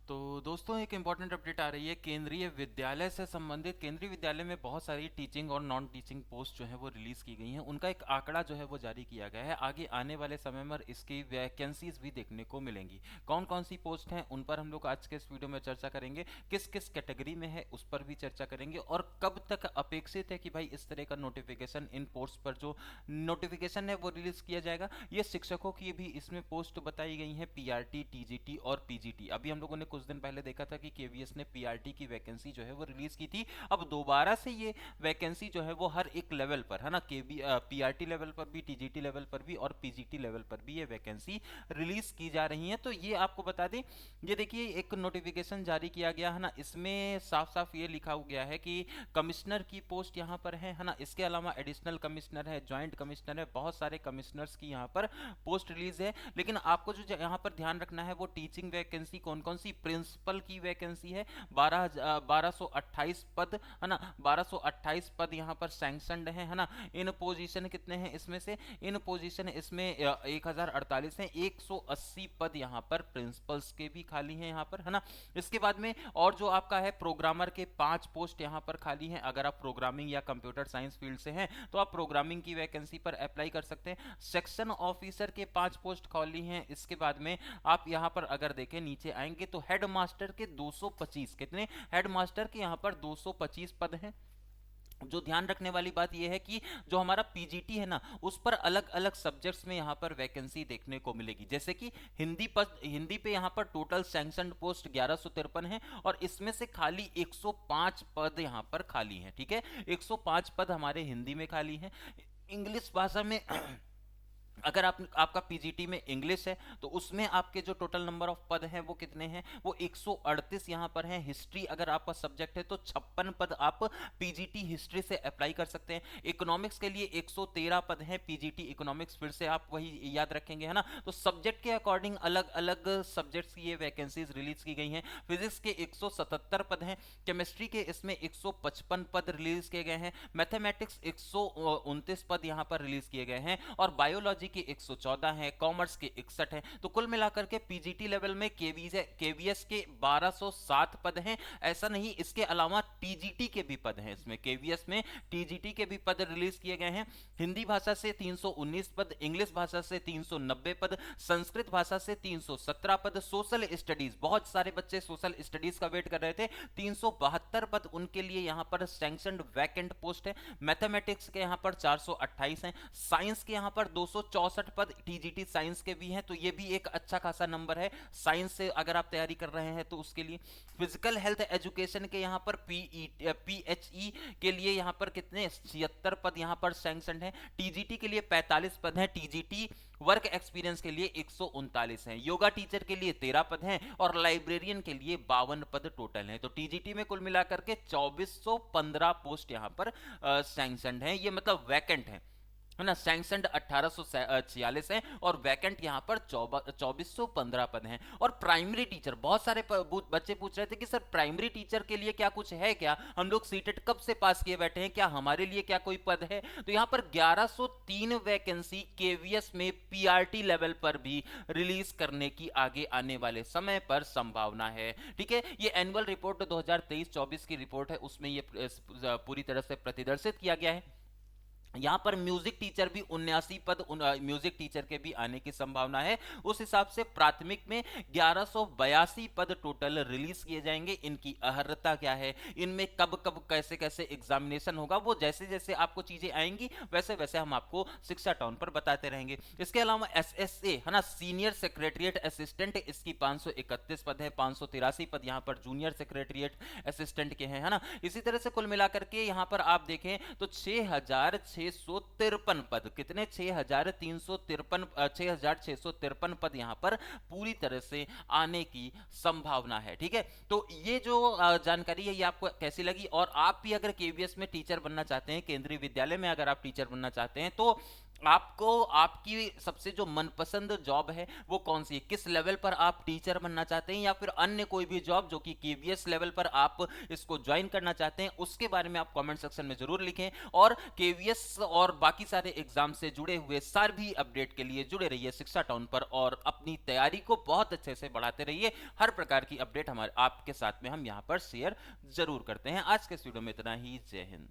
तो दोस्तों एक इम्पॉर्टेंट अपडेट आ रही है केंद्रीय विद्यालय से संबंधित। केंद्रीय विद्यालय में बहुत सारी टीचिंग और नॉन टीचिंग पोस्ट जो है वो रिलीज़ की गई हैं। उनका एक आंकड़ा जो है वो जारी किया गया है। आगे आने वाले समय में इसकी वैकेंसीज भी देखने को मिलेंगी। कौन कौन सी पोस्ट हैं उन पर हम लोग आज के इस वीडियो में चर्चा करेंगे। किस किस कैटेगरी में है उस पर भी चर्चा करेंगे, और कब तक अपेक्षित है कि भाई इस तरह का नोटिफिकेशन इन पोस्ट पर जो नोटिफिकेशन है वो रिलीज किया जाएगा। ये शिक्षकों की भी इसमें पोस्ट बताई गई हैं, पीआरटी, टीजीटी और पीजीटी। अभी हम लोगों ने कुछ दिन पहले देखा था कि केवीएस ने पीआरटी की वैकेंसी जो है वो रिलीज की थी। अब दोबारा से ये वैकेंसी जो है वो हर एक लेवल पर है ना, पीआरटी लेवल पर भी, टीजीटी लेवल पर भी और पीजीटी लेवल पर भी ये वैकेंसी रिलीज की जा रही है। तो ये आपको बता दें, ये देखिए एक नोटिफिकेशन जारी किया गया है ना, इसमें साफ साफ ये लिखा गया है कि कमिश्नर की पोस्ट यहाँ पर है ना। इसके अलावा एडिशनल कमिश्नर है, ज्वाइंट कमिश्नर है, बहुत सारे कमिश्नर्स की यहाँ पर पोस्ट रिलीज है। लेकिन आपको जो यहाँ पर ध्यान रखना है वो टीचिंग वैकेंसी कौन कौन सी, प्रिंसिपल की वैकेंसी है 1228 पद है ना, 1228 पद यहाँ पर सैंक्शनड है ना। इन पोजीशन कितने हैं इसमें से, इन पोजीशन इसमें 1048 हैं। 180 पद यहाँ पर प्रिंसिपल्स के भी खाली हैं यहाँ पर है ना। इसके बाद में और जो आपका है प्रोग्रामर के 5 पोस्ट यहाँ पर खाली हैं। अगर आप प्रोग्रामिंग या कंप्यूटर साइंस फील्ड से हैं तो आप प्रोग्रामिंग की वैकेंसी पर अप्लाई कर सकते हैं। सेक्शन ऑफिसर के 5 पोस्ट खाली हैं। इसके बाद में आप यहाँ पर अगर देखें नीचे आएंगे तो हेड मास्टर के 225, कितने हेड मास्टर के यहाँ पर 225 पद हैं। जो ध्यान रखने वाली बात यह है कि जो हमारा पीजीटी है ना उस पर अलग अलग सब्जेक्ट्स में यहाँ पर वैकेंसी देखने को मिलेगी। जैसे कि हिंदी पे यहाँ पर टोटल सैंक्शनड पोस्ट 1153 है और इसमें से खाली 105 पद यहाँ पर खाली हैं। ठीक है, 105 पद हमारे हिंदी में खाली हैं। इंग्लिश भाषा में अगर आपका पीजीटी में इंग्लिश है तो उसमें आपके जो टोटल नंबर ऑफ पद हैं वो कितने हैं, वो 138 यहां पर हैं। हिस्ट्री अगर आपका सब्जेक्ट है तो 56 पद आप पीजीटी हिस्ट्री से अप्लाई कर सकते हैं। इकोनॉमिक्स के लिए 113 पद हैं पीजीटी इकोनॉमिक्स, फिर से आप वही याद रखेंगे है ना। तो सब्जेक्ट के अकॉर्डिंग अलग अलग सब्जेक्ट्स की ये वैकेंसीज रिलीज की गई हैं। फिजिक्स के 177 पद हैं, केमिस्ट्री के इसमें 155 पद रिलीज किए गए हैं, मैथमेटिक्स 129 पद यहां पर रिलीज किए गए हैं और बायोलॉजी के 114 है, कॉमर्स के 61 है। तो कुल मिलाकर के पीजीटी लेवल में केवीएस के 1207 पद हैं। ऐसा नहीं, इसके अलावा टीजीटी के भी पद हैं। इसमें केवीएस में टीजीटी के भी पद रिलीज किए गए हैं। हिंदी भाषा से 319 पद, इंग्लिश भाषा से 390 पद, संस्कृत भाषा से 317 पद, सोशल स्टडीज, बहुत सारे बच्चे सोशल स्टडीज का वेट कर रहे थे, 372 पद उनके लिए यहां पर सैंक्शनड वैकेंट पोस्ट है। मैथमेटिक्स के यहां पर 428 हैं, साइंस के यहां पर 264 पद टीजीटी साइंस के भी हैं। तो ये भी एक अच्छा खासा नंबर है साइंस से अगर आप तैयारी कर रहे हैं तो उसके लिए। फिजिकल हेल्थ एजुकेशन के यहां पर पीएचई के लिए यहां पर कितने 76 पद यहां पर सैंक्शनड हैं। टीजीटी के लिए 45 पद हैं, टीजीटी वर्क एक्सपीरियंस के लिए 139 हैं, योगा टीचर के लिए 13 पद हैं और लाइब्रेरियन के लिए 52 पद टोटल हैं। तो टीजीटी में कुल मिलाकर के 2415 पोस्ट यहां पर सैंक्शनड हैं, ये मतलब वैकेंट हैं है ना। सैंक्शनड 1846 है और वैकेंट यहां पर 2415 पद हैं। और प्राइमरी टीचर, बहुत सारे बच्चे पूछ रहे थे कि सर प्राइमरी टीचर के लिए क्या कुछ है क्या, हम लोग सीटेट कब से पास किए बैठे हैं, क्या हमारे लिए क्या कोई पद है। तो यहां पर 1103 वैकेंसी केवीएस में पीआरटी लेवल पर भी रिलीज करने की आगे आने वाले समय पर संभावना है। ठीक है, ये एनुअल रिपोर्ट 2023-24 की रिपोर्ट है, उसमें ये पूरी तरह से प्रतिदर्शित किया गया है। यहां पर म्यूजिक टीचर भी 79 पद म्यूजिक टीचर के भी आने की संभावना है। उस हिसाब से प्राथमिक में 1182 पद टोटल रिलीज किए जाएंगे। इनकी अहर्ता क्या है, इनमें कब कब कैसे कैसे एग्जामिनेशन होगा, वो जैसे जैसे आपको चीजें आएंगी वैसे वैसे हम आपको शिक्षा टाउन पर बताते रहेंगे। इसके अलावा एसएसए है ना, सीनियर सेक्रेटरिएट असिस्टेंट, इसकी 531 पद है, 583 पद यहां पर जूनियर सेक्रेटरिएट असिस्टेंट के हैं है ना। इसी तरह से कुल मिलाकर के यहां पर आप देखें तो 6,653 पद, कितने 6,653 पद यहां पर पूरी तरह से आने की संभावना है। ठीक है, तो ये जो जानकारी है ये आपको कैसी लगी, और आप भी अगर केवीएस में टीचर बनना चाहते हैं, केंद्रीय विद्यालय में अगर आप टीचर बनना चाहते हैं तो आपको आपकी सबसे जो मनपसंद जॉब है वो कौन सी है, किस लेवल पर आप टीचर बनना चाहते हैं या फिर अन्य कोई भी जॉब जो कि केवीएस लेवल पर आप इसको ज्वाइन करना चाहते हैं, उसके बारे में आप कमेंट सेक्शन में जरूर लिखें। और केवीएस और बाकी सारे एग्जाम से जुड़े हुए सारे भी अपडेट के लिए जुड़े रहिए शिक्षा टाउन पर और अपनी तैयारी को बहुत अच्छे से बढ़ाते रहिए। हर प्रकार की अपडेट हमारे आपके साथ में हम यहाँ पर शेयर जरूर करते हैं। आज के इस वीडियो में इतना ही। जय हिंद।